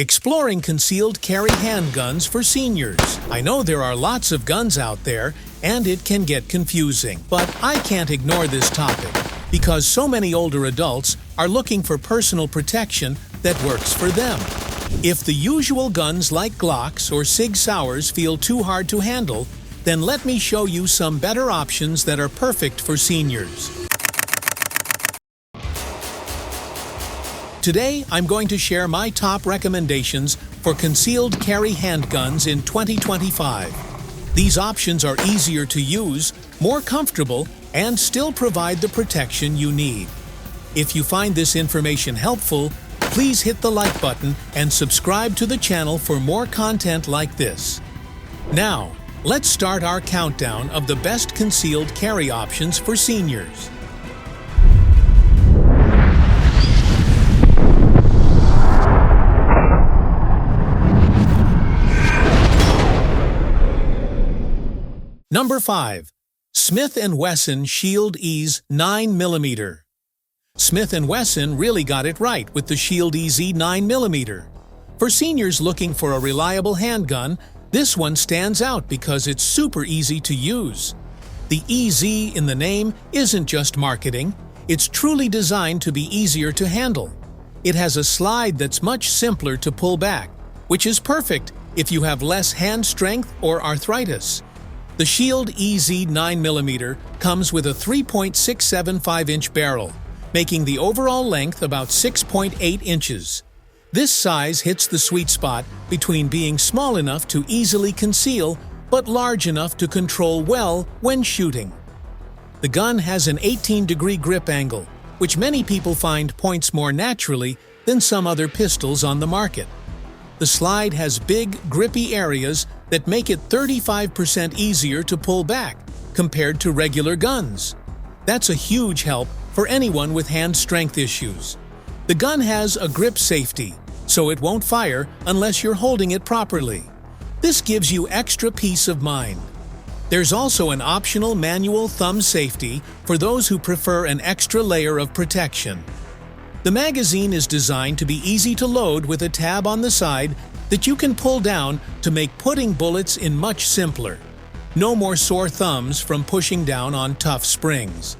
Exploring concealed carry handguns for seniors. I know there are lots of guns out there, and it can get confusing. But I can't ignore this topic, because so many older adults are looking for personal protection that works for them. If the usual guns like Glocks or Sig Sauers feel too hard to handle, then let me show you some better options that are perfect for seniors. Today, I'm going to share my top recommendations for concealed carry handguns in 2025. These options are easier to use, more comfortable, and still provide the protection you need. If you find this information helpful, please hit the like button and subscribe to the channel for more content like this. Now, let's start our countdown of the best concealed carry options for seniors. Number 5. Smith & Wesson Shield EZ 9mm. Smith & Wesson really got it right with the Shield EZ 9mm. For seniors looking for a reliable handgun, this one stands out because it's super easy to use. The EZ in the name isn't just marketing, it's truly designed to be easier to handle. It has a slide that's much simpler to pull back, which is perfect if you have less hand strength or arthritis. The Shield EZ 9mm comes with a 3.675-inch barrel, making the overall length about 6.8 inches. This size hits the sweet spot between being small enough to easily conceal but large enough to control well when shooting. The gun has an 18-degree grip angle, which many people find points more naturally than some other pistols on the market. The slide has big, grippy areas that make it 35% easier to pull back compared to regular guns. That's a huge help for anyone with hand strength issues. The gun has a grip safety, so it won't fire unless you're holding it properly. This gives you extra peace of mind. There's also an optional manual thumb safety for those who prefer an extra layer of protection. The magazine is designed to be easy to load with a tab on the side that you can pull down to make putting bullets in much simpler. No more sore thumbs from pushing down on tough springs.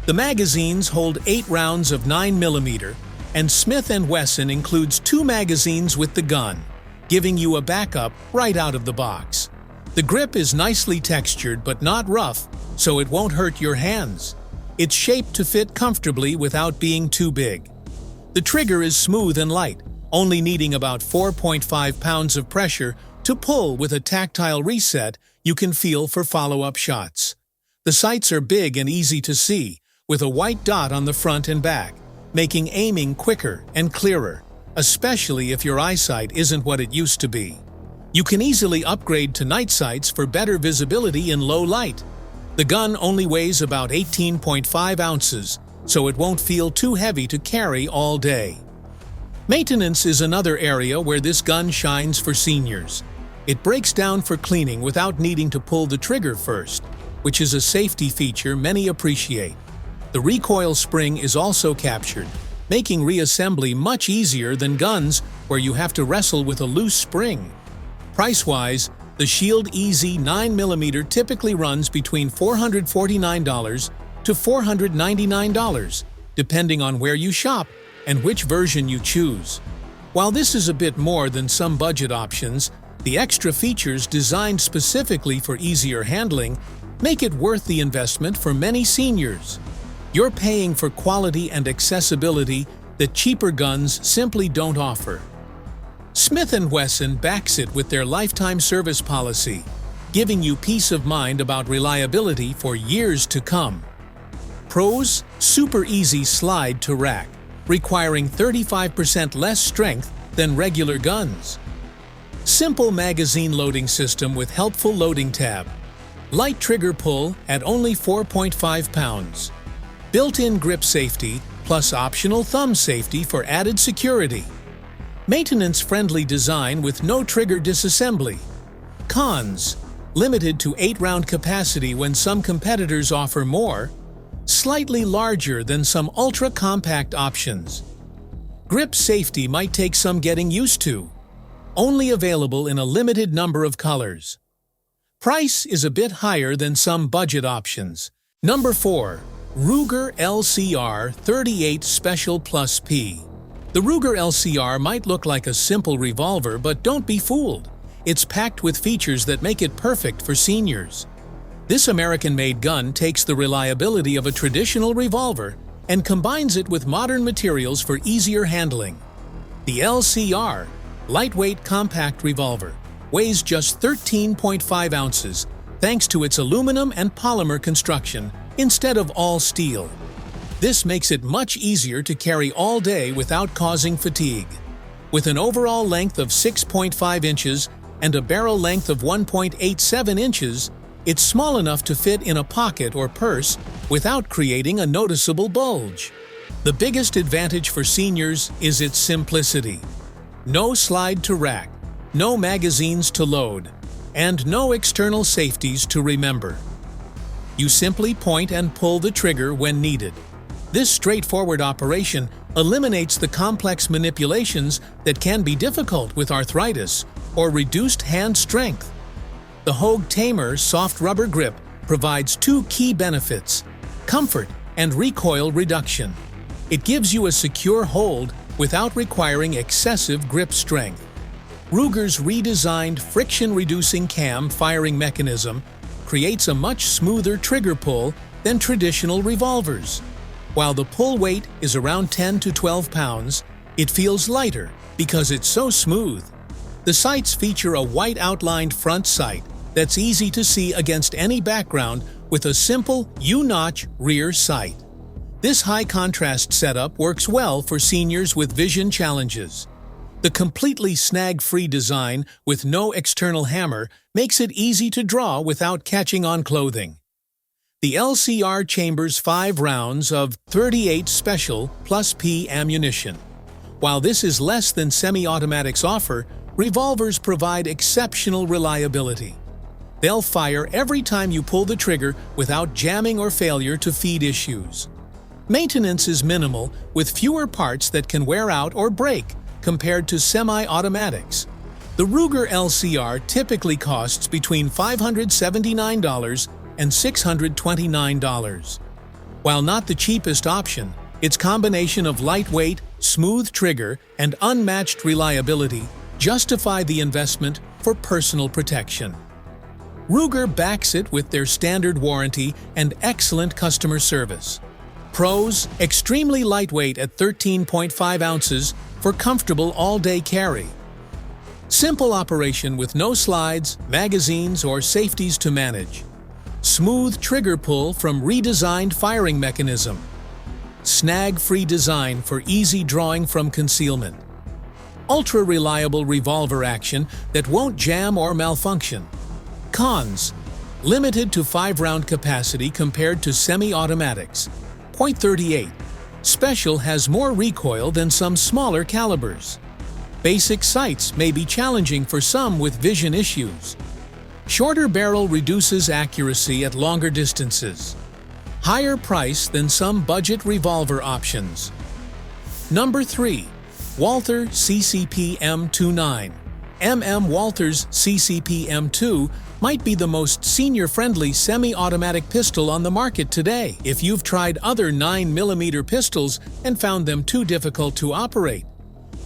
The magazines hold 8 rounds of 9mm, and Smith & Wesson includes 2 magazines with the gun, giving you a backup right out of the box. The grip is nicely textured but not rough, so it won't hurt your hands. It's shaped to fit comfortably without being too big. The trigger is smooth and light, only needing about 4.5 pounds of pressure to pull with a tactile reset you can feel for follow-up shots. The sights are big and easy to see, with a white dot on the front and back, making aiming quicker and clearer, especially if your eyesight isn't what it used to be. You can easily upgrade to night sights for better visibility in low light. The gun only weighs about 18.5 ounces, so it won't feel too heavy to carry all day. Maintenance is another area where this gun shines for seniors. It breaks down for cleaning without needing to pull the trigger first, which is a safety feature many appreciate. The recoil spring is also captured, making reassembly much easier than guns where you have to wrestle with a loose spring. Price-wise, the Shield EZ 9mm typically runs between $449 to $499, depending on where you shop and which version you choose. While this is a bit more than some budget options, the extra features designed specifically for easier handling make it worth the investment for many seniors. You're paying for quality and accessibility that cheaper guns simply don't offer. Smith & Wesson backs it with their lifetime service policy, giving you peace of mind about reliability for years to come. Pros: super easy slide to rack, requiring 35% less strength than regular guns. Simple magazine loading system with helpful loading tab. Light trigger pull at only 4.5 pounds. Built-in grip safety plus optional thumb safety for added security. Maintenance-friendly design with no trigger disassembly. Cons: limited to 8-round capacity when some competitors offer more. Slightly larger than some ultra-compact options. Grip safety might take some getting used to. only available in a limited number of colors. Price is a bit higher than some budget options. Number 4. Ruger LCR-38 Special Plus P. The Ruger LCR might look like a simple revolver, but don't be fooled. It's packed with features that make it perfect for seniors. This American-made gun takes the reliability of a traditional revolver and combines it with modern materials for easier handling. The LCR, lightweight compact revolver, weighs just 13.5 ounces thanks to its aluminum and polymer construction instead of all steel. This makes it much easier to carry all day without causing fatigue. With an overall length of 6.5 inches and a barrel length of 1.87 inches, it's small enough to fit in a pocket or purse without creating a noticeable bulge. The biggest advantage for seniors is its simplicity. No slide to rack, no magazines to load, and no external safeties to remember. You simply point and pull the trigger when needed. This straightforward operation eliminates the complex manipulations that can be difficult with arthritis or reduced hand strength. The Hogue Tamer soft rubber grip provides two key benefits: comfort and recoil reduction. It gives you a secure hold without requiring excessive grip strength. Ruger's redesigned friction-reducing cam firing mechanism creates a much smoother trigger pull than traditional revolvers. While the pull weight is around 10 to 12 pounds, it feels lighter because it's so smooth. The sights feature a white outlined front sight that's easy to see against any background with a simple U-notch rear sight. This high-contrast setup works well for seniors with vision challenges. The completely snag-free design with no external hammer makes it easy to draw without catching on clothing. The LCR chambers 5 rounds of .38 Special Plus P ammunition. While this is less than semi-automatics offer, revolvers provide exceptional reliability. They'll fire every time you pull the trigger without jamming or failure to feed issues. Maintenance is minimal, with fewer parts that can wear out or break compared to semi-automatics. The Ruger LCR typically costs between $579 and $629. While not the cheapest option, its combination of lightweight, smooth trigger, and unmatched reliability justify the investment for personal protection. Ruger backs it with their standard warranty and excellent customer service. Pros: extremely lightweight at 13.5 ounces for comfortable all-day carry. Simple operation with no slides, magazines, or safeties to manage. Smooth trigger pull from redesigned firing mechanism. Snag-free design for easy drawing from concealment. Ultra-reliable revolver action that won't jam or malfunction. Cons: limited to 5-round capacity compared to semi-automatics. .38. Special has more recoil than some smaller calibers. Basic sights may be challenging for some with vision issues. Shorter barrel reduces accuracy at longer distances. Higher price than some budget revolver options. Number 3. Walther CCPM2 Walther's CCPM2 might be the most senior-friendly semi-automatic pistol on the market today if you've tried other 9mm pistols and found them too difficult to operate.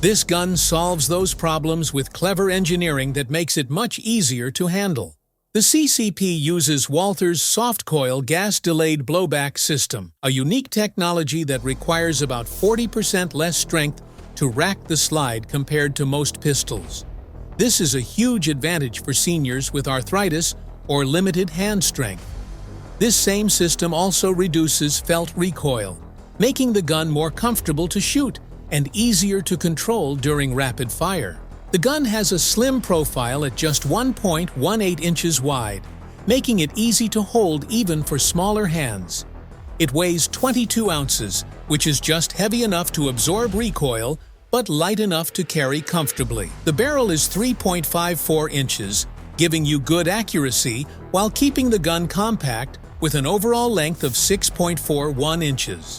This gun solves those problems with clever engineering that makes it much easier to handle. The CCP uses Walther's soft-coil gas-delayed blowback system, a unique technology that requires about 40% less strength to rack the slide compared to most pistols. This is a huge advantage for seniors with arthritis or limited hand strength. This same system also reduces felt recoil, making the gun more comfortable to shoot and easier to control during rapid fire. The gun has a slim profile at just 1.18 inches wide, making it easy to hold even for smaller hands. It weighs 22 ounces, which is just heavy enough to absorb recoil, but light enough to carry comfortably. The barrel is 3.54 inches, giving you good accuracy while keeping the gun compact with an overall length of 6.41 inches.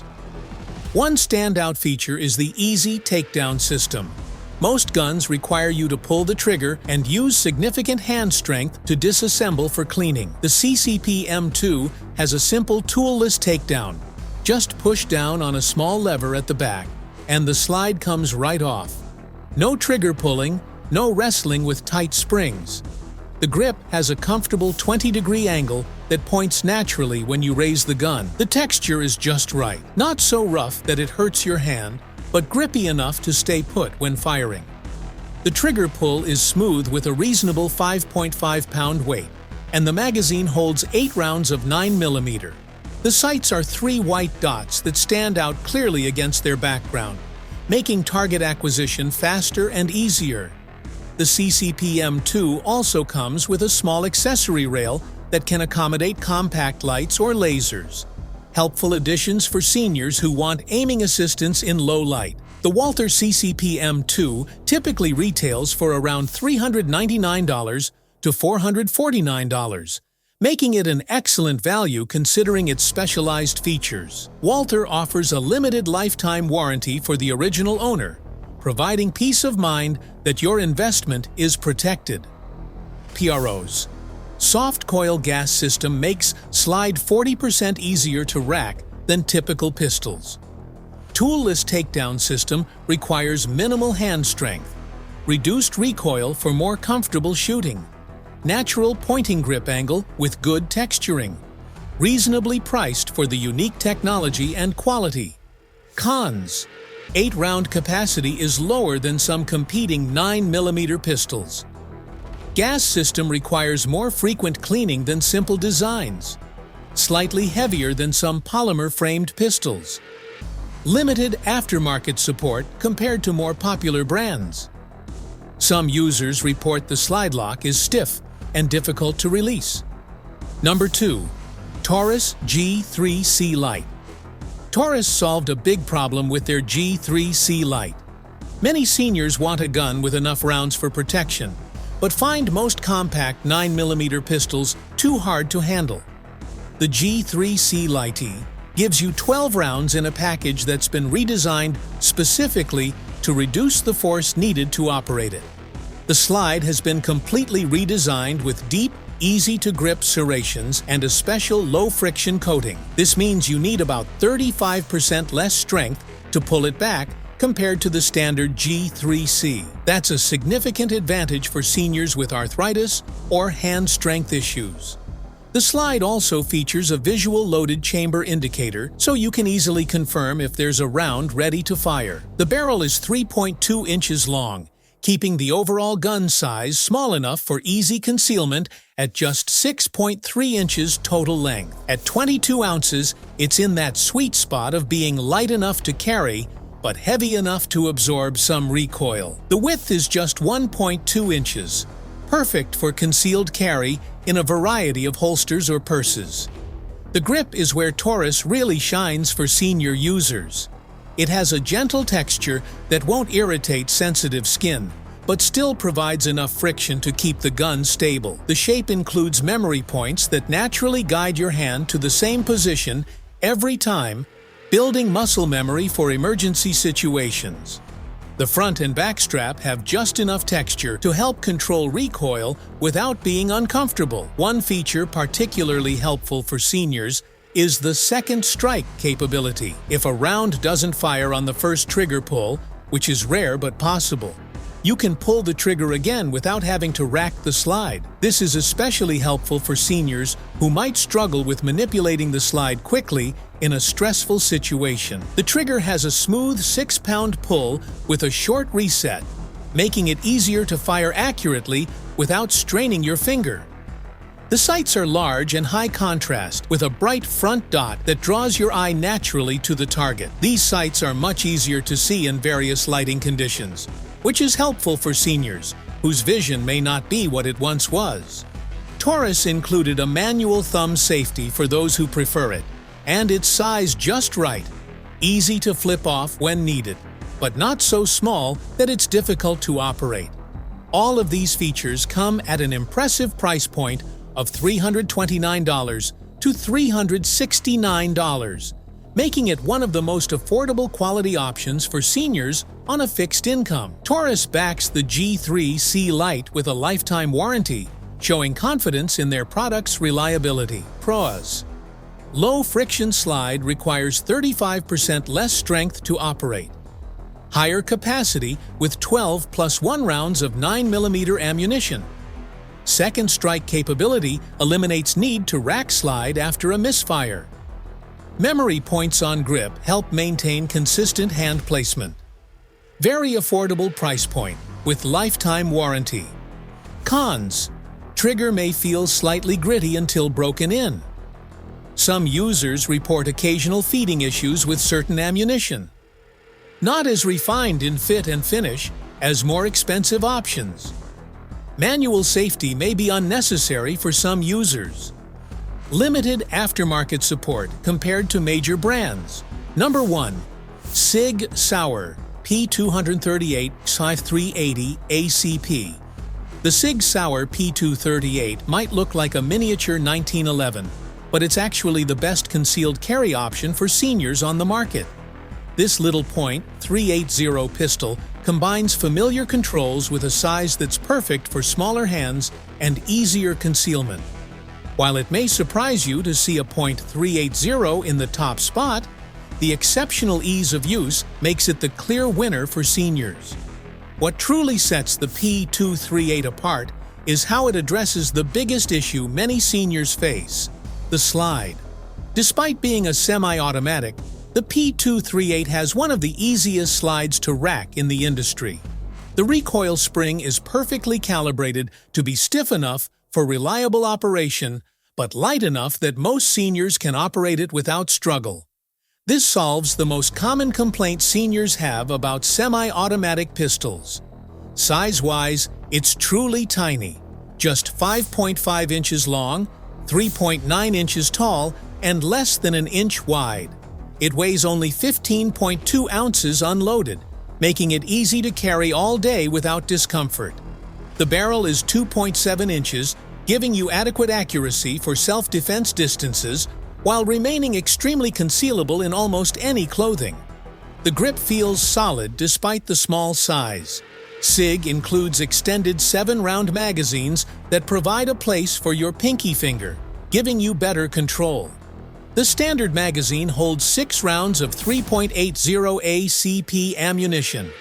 One standout feature is the easy takedown system. Most guns require you to pull the trigger and use significant hand strength to disassemble for cleaning. The CCPM2 has a simple tool-less takedown. Just push down on a small lever at the back, and the slide comes right off. No trigger pulling, no wrestling with tight springs. The grip has a comfortable 20-degree angle that points naturally when you raise the gun. The texture is just right. Not so rough that it hurts your hand, but grippy enough to stay put when firing. The trigger pull is smooth with a reasonable 5.5-pound weight, and the magazine holds 8 rounds of 9mm. The sights are 3 white dots that stand out clearly against their background, making target acquisition faster and easier. The CCPM2 also comes with a small accessory rail that can accommodate compact lights or lasers. Helpful additions for seniors who want aiming assistance in low light. The Walther CCPM2 typically retails for around $399 to $449, making it an excellent value considering its specialized features. Walther offers a limited lifetime warranty for the original owner, providing peace of mind that your investment is protected. PROs. Soft coil gas system makes slide 40% easier to rack than typical pistols. Tool-less takedown system requires minimal hand strength. Reduced recoil for more comfortable shooting. Natural pointing grip angle with good texturing. Reasonably priced for the unique technology and quality. Cons. 8-round capacity is lower than some competing 9mm pistols. Gas system requires more frequent cleaning than simple designs. Slightly heavier than some polymer-framed pistols. Limited aftermarket support compared to more popular brands. Some users report the slide lock is stiff and difficult to release. Number 2. Taurus G3C Lite. Taurus solved a big problem with their G3C Lite. Many seniors want a gun with enough rounds for protection, but find most compact 9mm pistols too hard to handle. The G3C Lite gives you 12 rounds in a package that's been redesigned specifically to reduce the force needed to operate it. The slide has been completely redesigned with deep, easy-to-grip serrations and a special low-friction coating. This means you need about 35% less strength to pull it back compared to the standard G3C. That's a significant advantage for seniors with arthritis or hand strength issues. The slide also features a visual loaded chamber indicator so you can easily confirm if there's a round ready to fire. The barrel is 3.2 inches long, keeping the overall gun size small enough for easy concealment at just 6.3 inches total length. At 22 ounces, it's in that sweet spot of being light enough to carry, but heavy enough to absorb some recoil. The width is just 1.2 inches, perfect for concealed carry in a variety of holsters or purses. The grip is where Taurus really shines for senior users. It has a gentle texture that won't irritate sensitive skin, but still provides enough friction to keep the gun stable. The shape includes memory points that naturally guide your hand to the same position every time, building muscle memory for emergency situations. The front and back strap have just enough texture to help control recoil without being uncomfortable. One feature particularly helpful for seniors is the second strike capability. If a round doesn't fire on the first trigger pull, which is rare but possible, you can pull the trigger again without having to rack the slide. This is especially helpful for seniors who might struggle with manipulating the slide quickly in a stressful situation. The trigger has a smooth 6-pound pull with a short reset, making it easier to fire accurately without straining your finger. The sights are large and high contrast, with a bright front dot that draws your eye naturally to the target. These sights are much easier to see in various lighting conditions, which is helpful for seniors whose vision may not be what it once was. Taurus included a manual thumb safety for those who prefer it, and its size just right, easy to flip off when needed, but not so small that it's difficult to operate. All of these features come at an impressive price point of $329 to $369, making it one of the most affordable quality options for seniors on a fixed income. Taurus backs the G3C Lite with a lifetime warranty, showing confidence in their product's reliability. Pros: low-friction slide requires 35% less strength to operate. Higher capacity with 12 + 1 rounds of 9mm ammunition. Second strike capability eliminates need to rack slide after a misfire. Memory points on grip help maintain consistent hand placement. Very affordable price point with lifetime warranty. Cons: trigger may feel slightly gritty until broken in. Some users report occasional feeding issues with certain ammunition. Not as refined in fit and finish as more expensive options. Manual safety may be unnecessary for some users. Limited aftermarket support compared to major brands. Number 1. Sig Sauer P238 380 ACP. The Sig Sauer P238 might look like a miniature 1911, but it's actually the best concealed carry option for seniors on the market. This little .380 pistol combines familiar controls with a size that's perfect for smaller hands and easier concealment. While it may surprise you to see a .380 in the top spot, the exceptional ease of use makes it the clear winner for seniors. What truly sets the P238 apart is how it addresses the biggest issue many seniors face: the slide. Despite being a semi-automatic, the P238 has one of the easiest slides to rack in the industry. The recoil spring is perfectly calibrated to be stiff enough for reliable operation, but light enough that most seniors can operate it without struggle. This solves the most common complaint seniors have about semi-automatic pistols. Size-wise, it's truly tiny, just 5.5 inches long, 3.9 inches tall, and less than an inch wide. It weighs only 15.2 ounces unloaded, making it easy to carry all day without discomfort. The barrel is 2.7 inches, giving you adequate accuracy for self-defense distances while remaining extremely concealable in almost any clothing. The grip feels solid despite the small size. Sig includes extended 7-round magazines that provide a place for your pinky finger, giving you better control. The standard magazine holds 6 rounds of 3.80 ACP ammunition.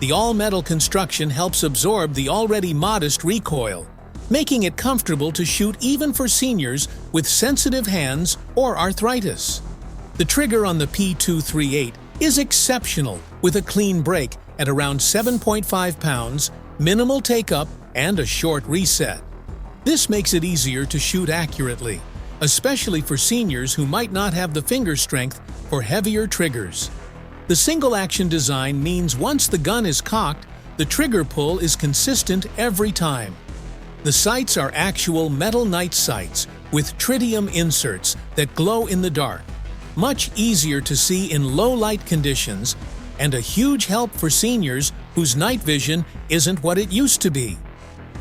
The all-metal construction helps absorb the already modest recoil, making it comfortable to shoot even for seniors with sensitive hands or arthritis. The trigger on the P238 is exceptional, with a clean break at around 7.5 pounds, minimal take-up, and a short reset. This makes it easier to shoot accurately, especially for seniors who might not have the finger strength for heavier triggers. The single-action design means once the gun is cocked, the trigger pull is consistent every time. The sights are actual metal night sights with tritium inserts that glow in the dark, much easier to see in low-light conditions, and a huge help for seniors whose night vision isn't what it used to be.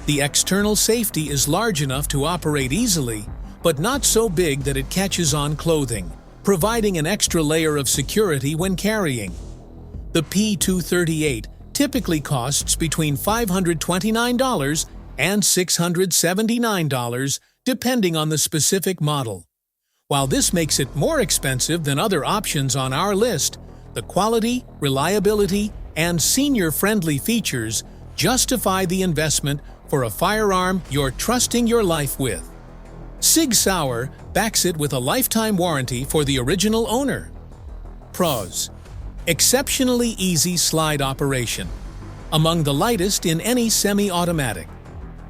The external safety is large enough to operate easily, but not so big that it catches on clothing, providing an extra layer of security when carrying. The P238 typically costs between $529 and $679, depending on the specific model. While this makes it more expensive than other options on our list, the quality, reliability, and senior-friendly features justify the investment for a firearm you're trusting your life with. Sig Sauer backs it with a lifetime warranty for the original owner. Pros: exceptionally easy slide operation, among the lightest in any semi-automatic.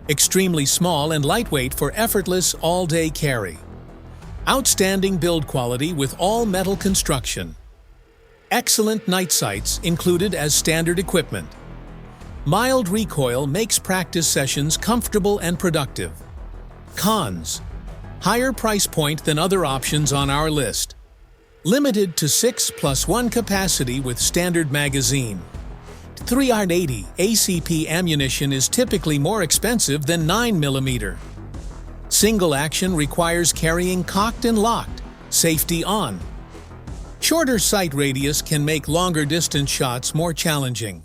Extremely small and lightweight for effortless all-day carry. Outstanding build quality with all-metal construction. Excellent night sights included as standard equipment. Mild recoil makes practice sessions comfortable and productive. Cons: higher price point than other options on our list. Limited to 6+1 capacity with standard magazine. 380 ACP ammunition is typically more expensive than 9mm. Single action requires carrying cocked and locked, safety on. shorter sight radius can make longer distance shots more challenging.